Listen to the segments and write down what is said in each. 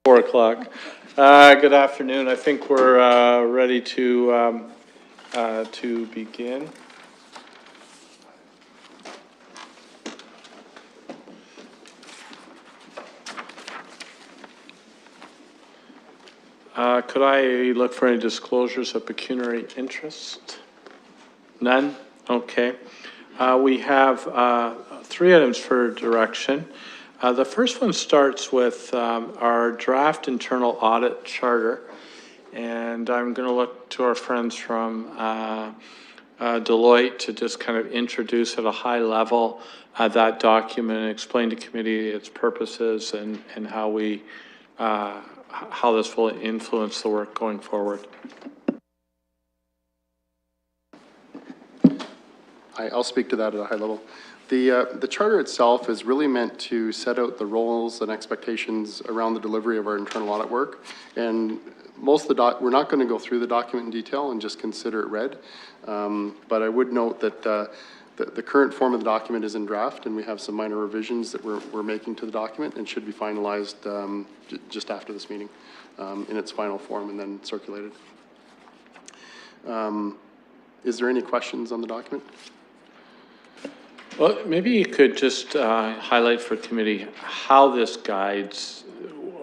4 o'clock. Good afternoon. I think we're ready to begin. Could I look for any disclosures of pecuniary interest? None? Okay. We have 3 items for direction. The first one starts with our draft internal audit charter, and I'm going to look to our friends from Deloitte to just kind of introduce at a high level that document and explain to committee its purposes and how we how this will influence the work going forward. I'll speak to that at a high level. The charter itself is really meant to set out the roles and expectations around the delivery of our internal audit work. And most of the we're not going to go through the document in detail and just consider it read. But I would note that the current form of the document is in draft, and we have some minor revisions that we're making to the document and should be finalized just after this meeting in its final form and then circulated. Is there any questions on the document? Well, maybe you could just highlight for committee how this guides,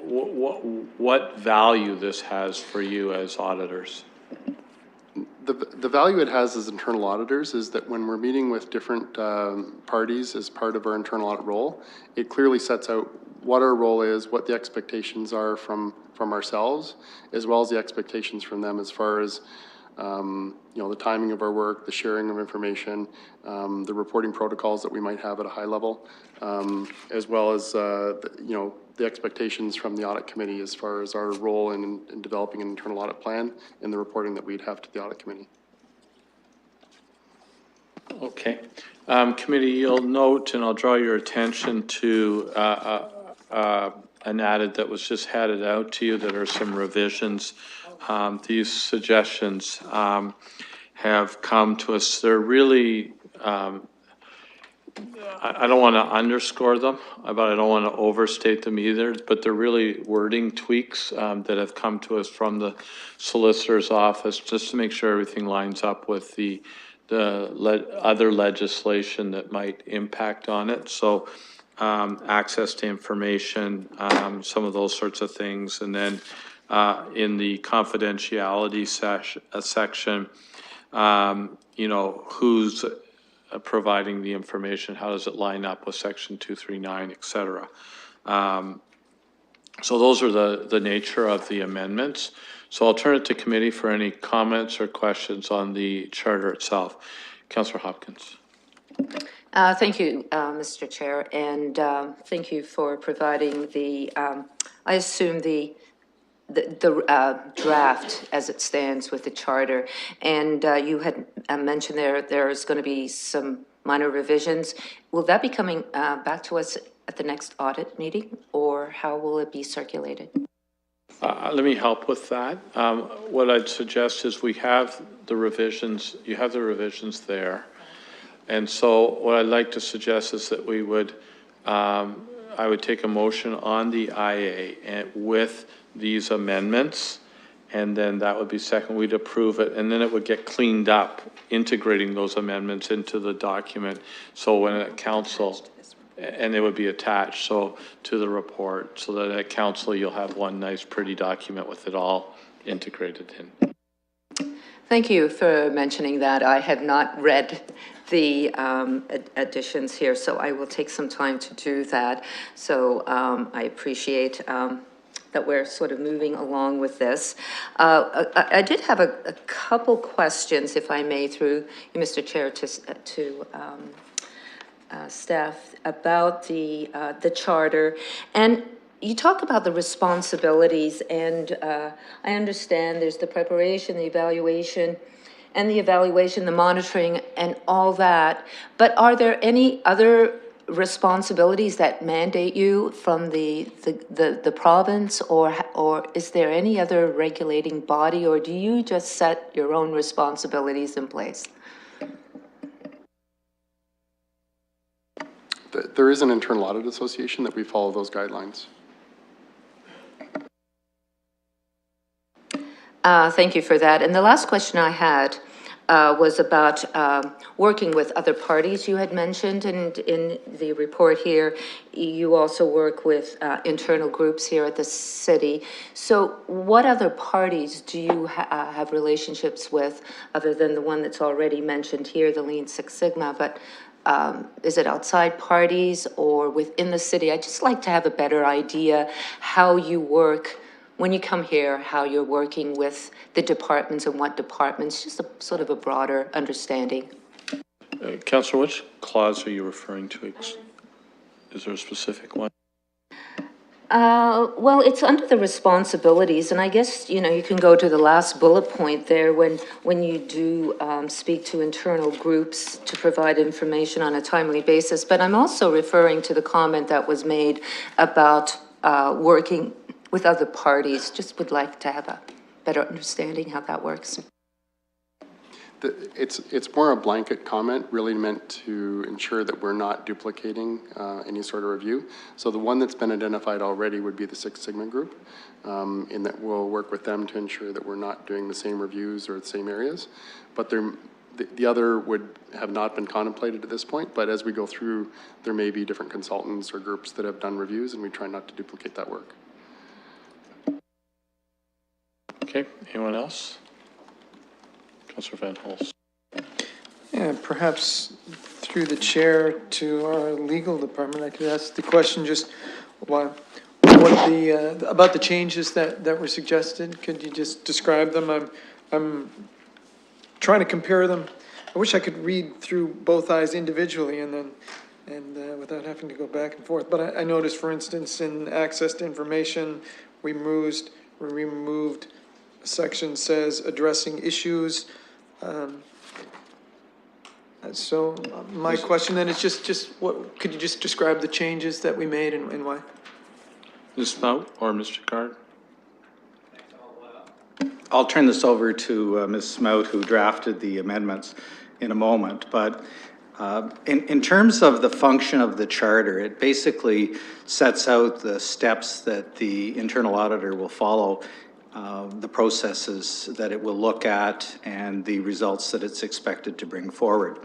what value this has for you as auditors. The value it has as internal auditors is that when we're meeting with different parties as part of our internal audit role, it clearly sets out what our role is, what the expectations are from ourselves, as well as the expectations from them as far as you know, the timing of our work, the sharing of information, the reporting protocols that we might have at a high level, as well as you know, the expectations from the audit committee as far as our role in developing an internal audit plan and the reporting that we'd have to the audit committee. Okay. Committee, you'll note, and I'll draw your attention to an audit that was just handed out to you. That are some revisions. These suggestions have come to us. They're really, I don't want to underscore them, but I don't want to overstate them either, but they're really wording tweaks that have come to us from the solicitor's office just to make sure everything lines up with the other legislation that might impact on it. So access to information, some of those sorts of things. And then in the confidentiality section, you know, who's providing the information, how does it line up with section 239, et cetera. So those are the nature of the amendments. So I'll turn it to committee for any comments or questions on the charter itself. Councillor Hopkins. Thank you, Mr. Chair, and thank you for providing the, I assume the draft as it stands with the charter. And you had mentioned there's going to be some minor revisions. Will that be coming back to us at the next audit meeting, or how will it be circulated? Let me help with that. What I'd suggest is we have the revisions, you have the revisions there. And so what I'd like to suggest is that we would, I would take a motion on the IA and with these amendments, and then that would be second, we'd approve it, and then it would get cleaned up, integrating those amendments into the document. So when at council, and it would be attached so to the report, so that at council you'll have one nice pretty document with it all integrated in. Thank you for mentioning that. I have not read the additions here, so I will take some time to do that. So I appreciate that we're sort of moving along with this. I did have a couple questions, if I may, through you, Mr. Chair, to staff about the charter. And you talk about the responsibilities, and I understand there's the preparation, the evaluation, the monitoring, and all that. But are there any other responsibilities that mandate you from the province, or is there any other regulating body, or do you just set your own responsibilities in place? There is an internal audit association that we follow those guidelines. Thank you for that. And the last question I had was about working with other parties you had mentioned, and in the report here, you also work with internal groups here at the city. So what other parties do you have relationships with, other than the one that's already mentioned here, the Lean Six Sigma? But is it outside parties or within the city? I'd just like to have a better idea how you work when you come here, how you're working with the departments and what departments, just a sort of a broader understanding. Councillor, which clause are you referring to? Is there a specific one? Well, it's under the responsibilities, and I guess, you know, you can go to the last bullet point there when you do speak to internal groups to provide information on a timely basis. But I'm also referring to the comment that was made about working with other parties. Just would like to have a better understanding how that works. It's more a blanket comment, really meant to ensure that we're not duplicating any sort of review. So the one that's been identified already would be the Six Sigma group, in that we'll work with them to ensure that we're not doing the same reviews or the same areas. But the other would have not been contemplated at this point, but as we go through, there may be different consultants or groups that have done reviews, and we try not to duplicate that work. Okay, anyone else? Councillor Van Holst. Yeah, perhaps through the chair to our legal department, I could ask the question just what about the changes that were suggested. Could you just describe them? I'm trying to compare them. I wish I could read through both eyes individually and without having to go back and forth. But I noticed, for instance, in access to information, we removed a section says addressing issues. So my question then is just what, could you just describe the changes that we made and why? Ms. Smout or Mr. Card? I'll turn this over to Ms. Smout, who drafted the amendments, in a moment. But in terms of the function of the charter, it basically sets out the steps that the internal auditor will follow, the processes that it will look at, and the results that it's expected to bring forward.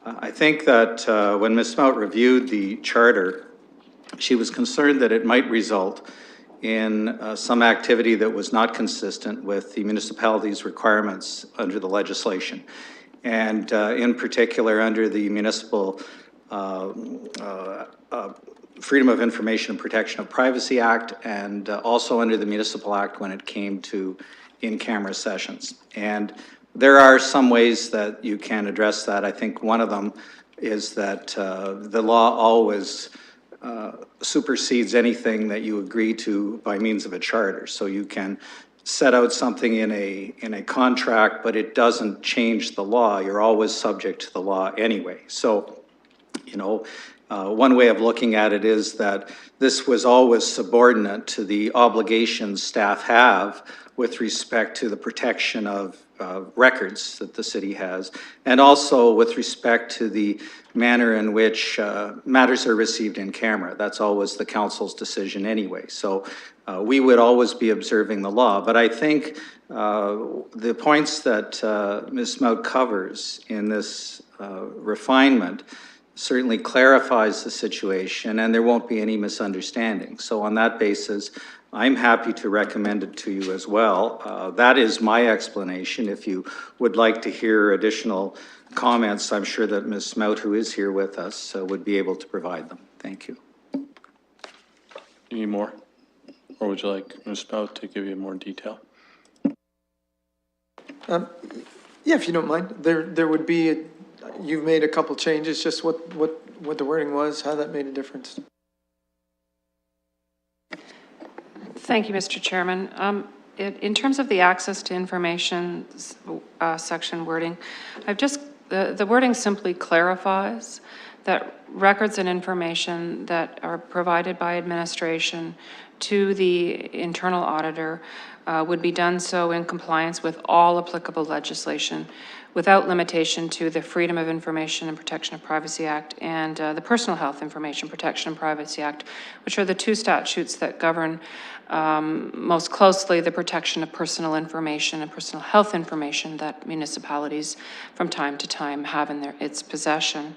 I think that when Ms. Smout reviewed the charter, she was concerned that it might result in some activity that was not consistent with the municipality's requirements under the legislation, and in particular under the Municipal Freedom of Information and Protection of Privacy Act, and also under the Municipal Act when it came to in-camera sessions. And there are some ways that you can address that. I think one of them is that the law always supersedes anything that you agree to by means of a charter. So you can set out something in a contract, but it doesn't change the law. You're always subject to the law anyway. So, you know, one way of looking at it is that this was always subordinate to the obligations staff have with respect to the protection of records that the city has, and also with respect to the manner in which matters are received in camera. That's always the council's decision anyway. So we would always be observing the law. But I think the points that Ms. Smout covers in this refinement certainly clarifies the situation, and there won't be any misunderstanding. So on that basis, I'm happy to recommend it to you as well. That is my explanation. If you would like to hear additional comments, I'm sure that Ms. Smout, who is here with us, would be able to provide them. Thank you. You need more? Or would you like Ms. Smout to give you more detail? Yeah, if you don't mind. There would be, you've made a couple changes, just what the wording was, how that made a difference. Thank you, Mr. Chairman. In terms of the access to information section wording, the wording simply clarifies that records and information that are provided by administration to the internal auditor would be done so in compliance with all applicable legislation, without limitation to the Freedom of Information and Protection of Privacy Act and the Personal Health Information Protection and Privacy Act, which are the two statutes that govern most closely the protection of personal information and personal health information that municipalities from time to time have in its possession.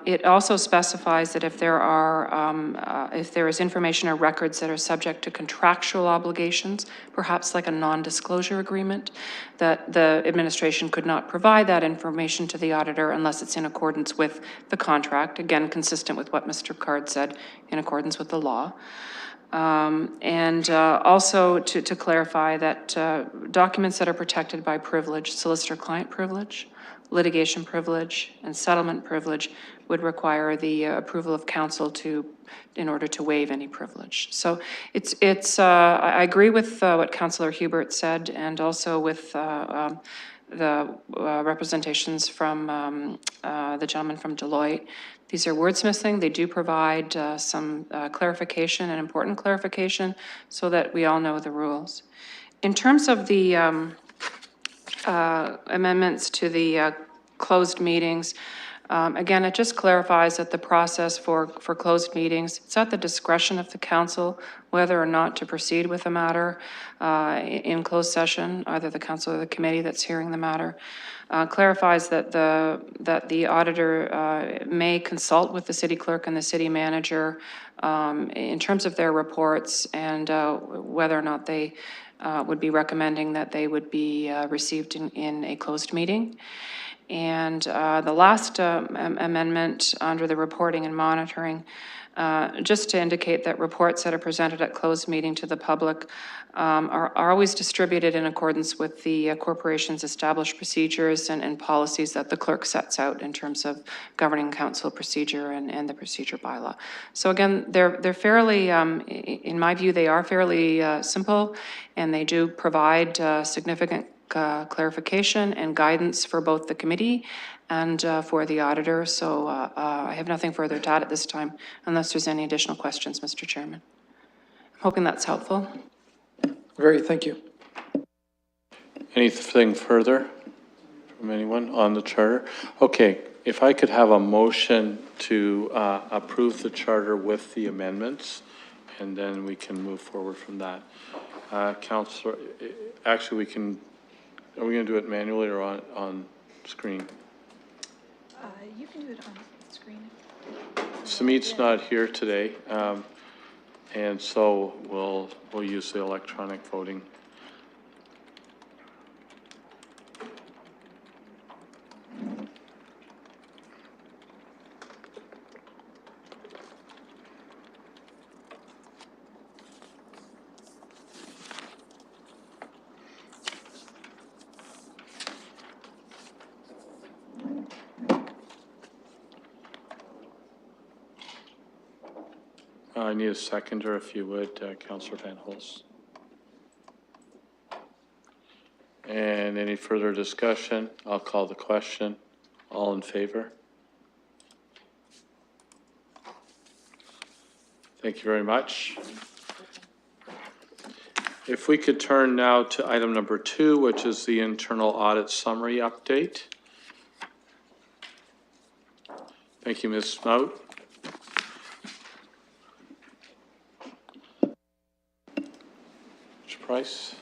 It also specifies that if there is information or records that are subject to contractual obligations, perhaps like a non-disclosure agreement, that the administration could not provide that information to the auditor unless it's in accordance with the contract, again, consistent with what Mr. Card said, in accordance with the law. Also to clarify that documents that are protected by privilege, solicitor-client privilege, litigation privilege, and settlement privilege would require the approval of counsel in order to waive any privilege. So I agree with what Councillor Hubert said, and also with the representations from the gentleman from Deloitte. These are wordsmithing. They do provide some clarification and important clarification so that we all know the rules. In terms of the amendments to the closed meetings, again, it just clarifies that the process for closed meetings, it's at the discretion of the council whether or not to proceed with a matter in closed session, either the council or the committee that's hearing the matter. Clarifies that the auditor may consult with the city clerk and the city manager in terms of their reports and whether or not they would be recommending that they would be received in a closed meeting. And the last amendment under the reporting and monitoring, just to indicate that reports that are presented at closed meeting to the public are always distributed in accordance with the corporation's established procedures and policies that the clerk sets out in terms of governing council procedure and the procedure bylaw. So again, they're fairly, in my view, they are fairly simple, and they do provide significant clarification and guidance for both the committee and for the auditor. So I have nothing further to add at this time, unless there's any additional questions, Mr. Chairman. I'm hoping that's helpful. Great, thank you. Anything further from anyone on the charter? Okay, if I could have a motion to approve the charter with the amendments, and then we can move forward from that. Councillor, actually are we going to do it manually or on screen? You can do it on screen. Samit's not here today, and so we'll use the electronic voting. I need a seconder, if you would, Councillor Van Holst. And any further discussion? I'll call the question. All in favor? Thank you very much. If we could turn now to item number 2, which is the internal audit summary update. Thank you, Ms. Smout. Price.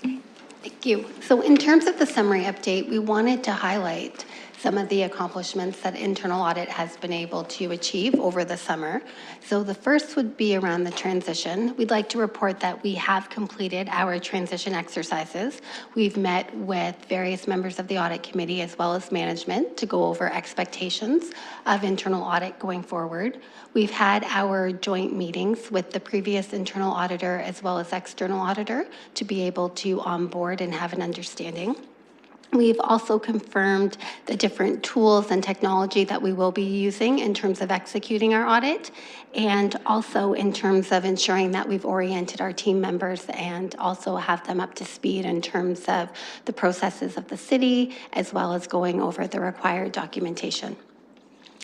Thank you. So in terms of the summary update, we wanted to highlight some of the accomplishments that internal audit has been able to achieve over the summer. So the first would be around the transition. We'd like to report that we have completed our transition exercises. We've met with various members of the audit committee as well as management to go over expectations of internal audit going forward. We've had our joint meetings with the previous internal auditor as well as external auditor to be able to onboard and have an understanding. We've also confirmed the different tools and technology that we will be using in terms of executing our audit, and also in terms of ensuring that we've oriented our team members and also have them up to speed in terms of the processes of the city, as well as going over the required documentation.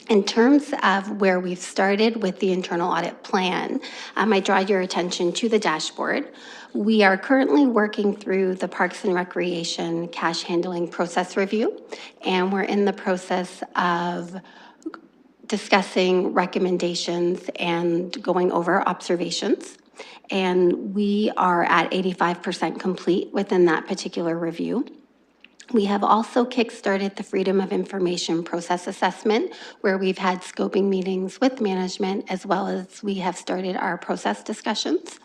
In terms of where we've started with the internal audit plan, I draw your attention to the dashboard. We are currently working through the Parks and Recreation cash handling process review, and we're in the process of discussing recommendations and going over observations. And we are at 85% complete within that particular review. We have also kickstarted the Freedom of Information Process Assessment, where we've had scoping meetings with management, as well as we have started our process discussions.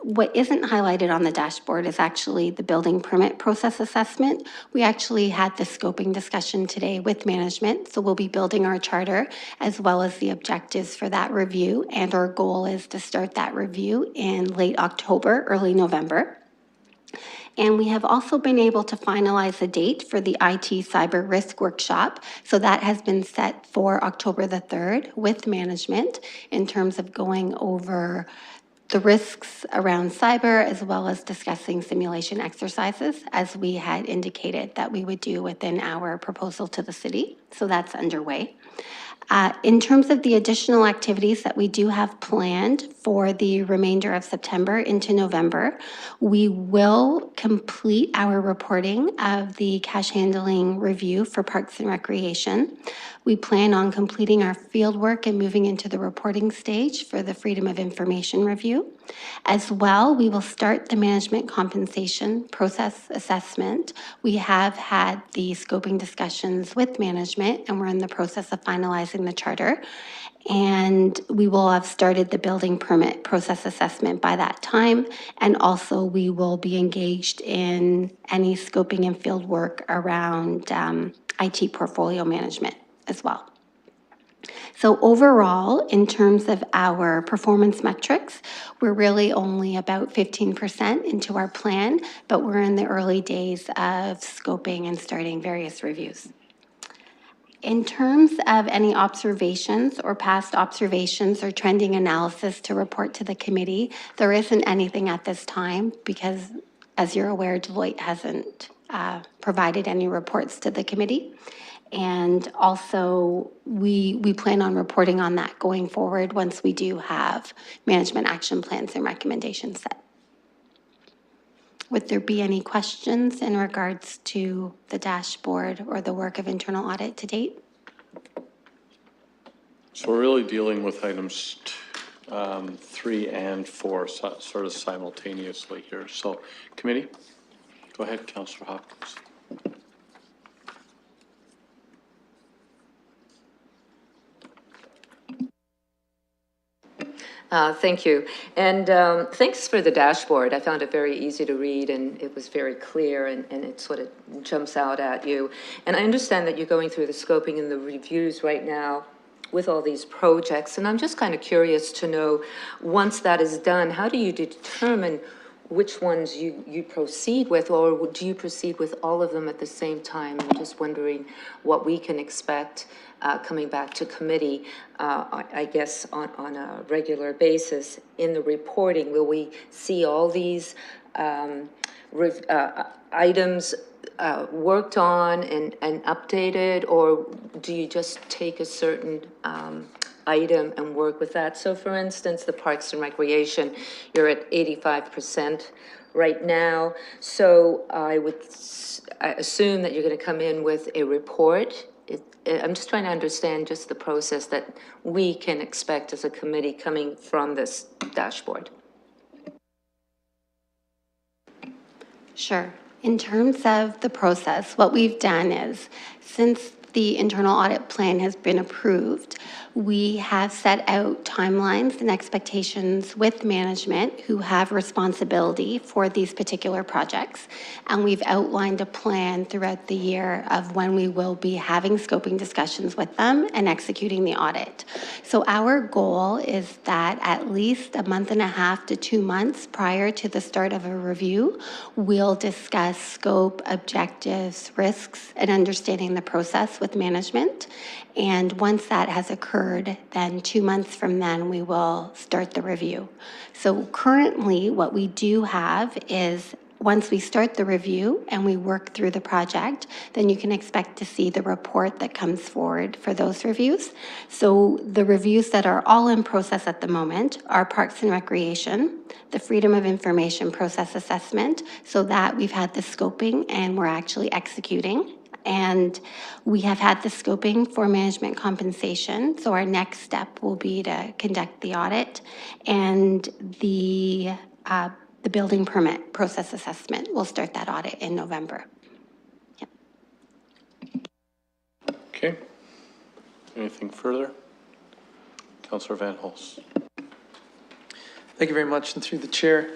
What isn't highlighted on the dashboard is actually the building permit process assessment. We actually had the scoping discussion today with management, so we'll be building our charter as well as the objectives for that review, and our goal is to start that review in late October, early November. And we have also been able to finalize a date for the IT cyber risk workshop. So that has been set for October the 3rd with management in terms of going over the risks around cyber, as well as discussing simulation exercises, as we had indicated that we would do within our proposal to the city. So that's underway. In terms of the additional activities that we do have planned for the remainder of September into November, we will complete our reporting of the cash handling review for Parks and Recreation. We plan on completing our field work and moving into the reporting stage for the Freedom of Information review. As well, we will start the management compensation process assessment. We have had the scoping discussions with management, and we're in the process of finalizing the charter. And we will have started the building permit process assessment by that time. And also we will be engaged in any scoping and field work around IT portfolio management as well. So overall, in terms of our performance metrics, we're really only about 15% into our plan, but we're in the early days of scoping and starting various reviews. In terms of any observations or past observations or trending analysis to report to the committee, there isn't anything at this time because, as you're aware, Deloitte hasn't provided any reports to the committee. And also, we plan on reporting on that going forward once we do have management action plans and recommendations set. Would there be any questions in regards to the dashboard or the work of internal audit to date? So we're really dealing with items 3 and 4 sort of simultaneously here. So committee, go ahead, Councillor Hopkins. Thank you. And thanks for the dashboard. I found it very easy to read, and it was very clear, and it sort of jumps out at you. And I understand that you're going through the scoping and the reviews right now with all these projects. And I'm just kind of curious to know, once that is done, how do you determine which ones you proceed with, or do you proceed with all of them at the same time? I'm just wondering what we can expect coming back to committee, I guess, on a regular basis in the reporting. Will we see all these items worked on and updated, or do you just take a certain item and work with that? So for instance, the Parks and Recreation, you're at 85% right now. So I assume that you're going to come in with a report. I'm just trying to understand just the process that we can expect as a committee coming from this dashboard. Sure. In terms of the process, what we've done is, since the internal audit plan has been approved, we have set out timelines and expectations with management who have responsibility for these particular projects. And we've outlined a plan throughout the year of when we will be having scoping discussions with them and executing the audit. So our goal is that at least a month and a half to 2 months prior to the start of a review, we'll discuss scope, objectives, risks, and understanding the process with management. And once that has occurred, then 2 months from then, we will start the review. So currently, what we do have is once we start the review and we work through the project, then you can expect to see the report that comes forward for those reviews. So the reviews that are all in process at the moment are Parks and Recreation, the Freedom of Information Process Assessment, so that we've had the scoping and we're actually executing. And we have had the scoping for management compensation. So our next step will be to conduct the audit, and the building permit process assessment. We'll start that audit in November. Yep. Okay. Anything further? Councillor Van Hulst. Thank you very much, and through the chair,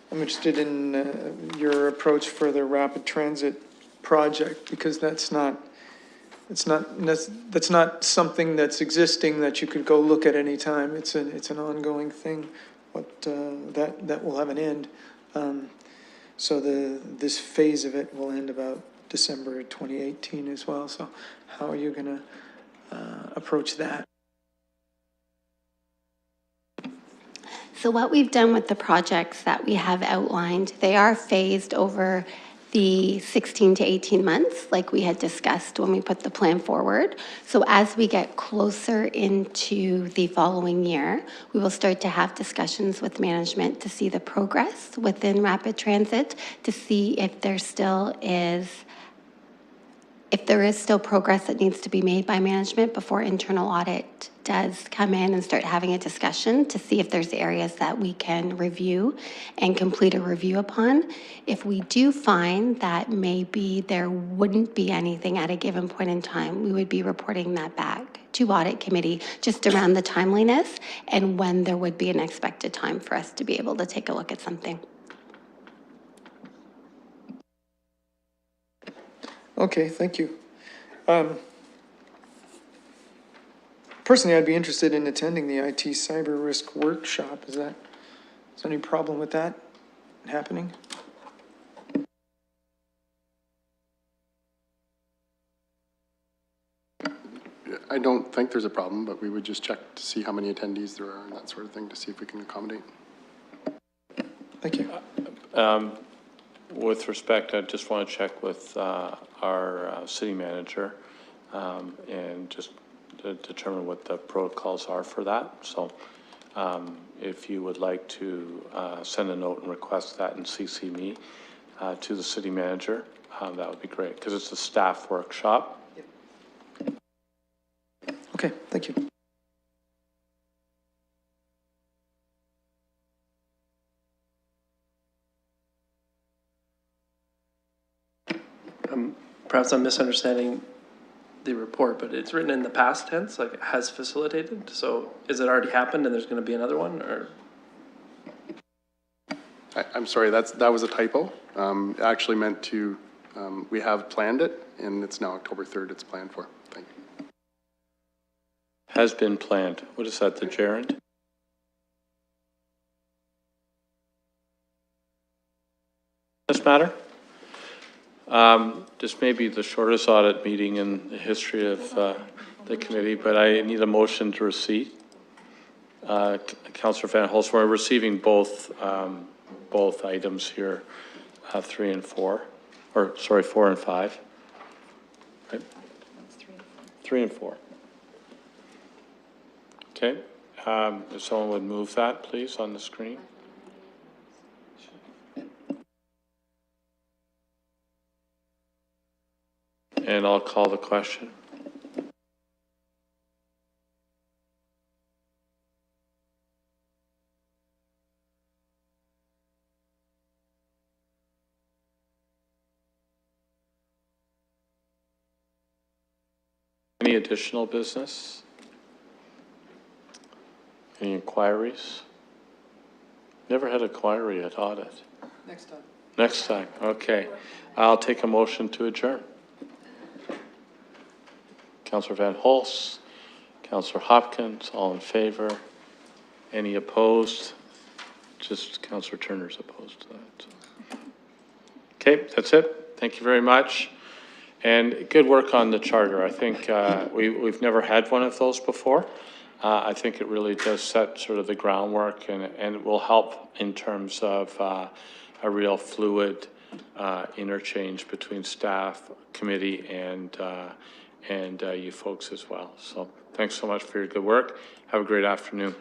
I'm interested in your approach for the rapid transit project, because that's not something that's existing that you could go look at any time. It's an ongoing thing, but that will have an end. So this phase of it will end about December 2018 as well. So how are you going to approach that? So what we've done with the projects that we have outlined, they are phased over the 16 to 18 months, like we had discussed when we put the plan forward. So as we get closer into the following year, we will start to have discussions with management to see the progress within rapid transit, to see if there is still progress that needs to be made by management before internal audit does come in and start having a discussion to see if there's areas that we can review and complete a review upon. If we do find that maybe there wouldn't be anything at a given point in time, we would be reporting that back to audit committee just around the timeliness and when there would be an expected time for us to be able to take a look at something. Okay, thank you. Personally, I'd be interested in attending the IT cyber risk workshop. Is there any problem with that happening? I don't think there's a problem, but we would just check to see how many attendees there are and that sort of thing to see if we can accommodate. Thank you. With respect, I just want to check with our city manager and just to determine what the protocols are for that. So if you would like to send a note and request that and CC me to the city manager, that would be great, because it's a staff workshop. Okay, thank you. Perhaps I'm misunderstanding the report, but it's written in the past tense, like has facilitated. So is it already happened and there's going to be another one, or? I'm sorry, that was a typo. It actually meant to, we have planned it, and it's now October 3rd it's planned for. Thank you. Has been planned. What is that, the gerund? This matter? This may be the shortest audit meeting in the history of the committee, but I need a motion to receive. Councillor Van Hulst, we're receiving both items here, 3 and 4, or sorry, 4 and 5. Right? 3 and 4. Okay. If someone would move that, please, on the screen. And I'll call the question. Any additional business? Any inquiries? Never had a inquiry at Audit. Next time. Next time, okay. I'll take a motion to adjourn. Councillor Van Holst, Councillor Hopkins, all in favor? Any opposed? Just Councillor Turner's opposed to that. Okay, that's it. Thank you very much. And good work on the charter. I think we've never had one of those before. I think it really does set sort of the groundwork and it will help in terms of a real fluid interchange between staff, committee, and you folks as well. So thanks so much for your good work. Have a great afternoon.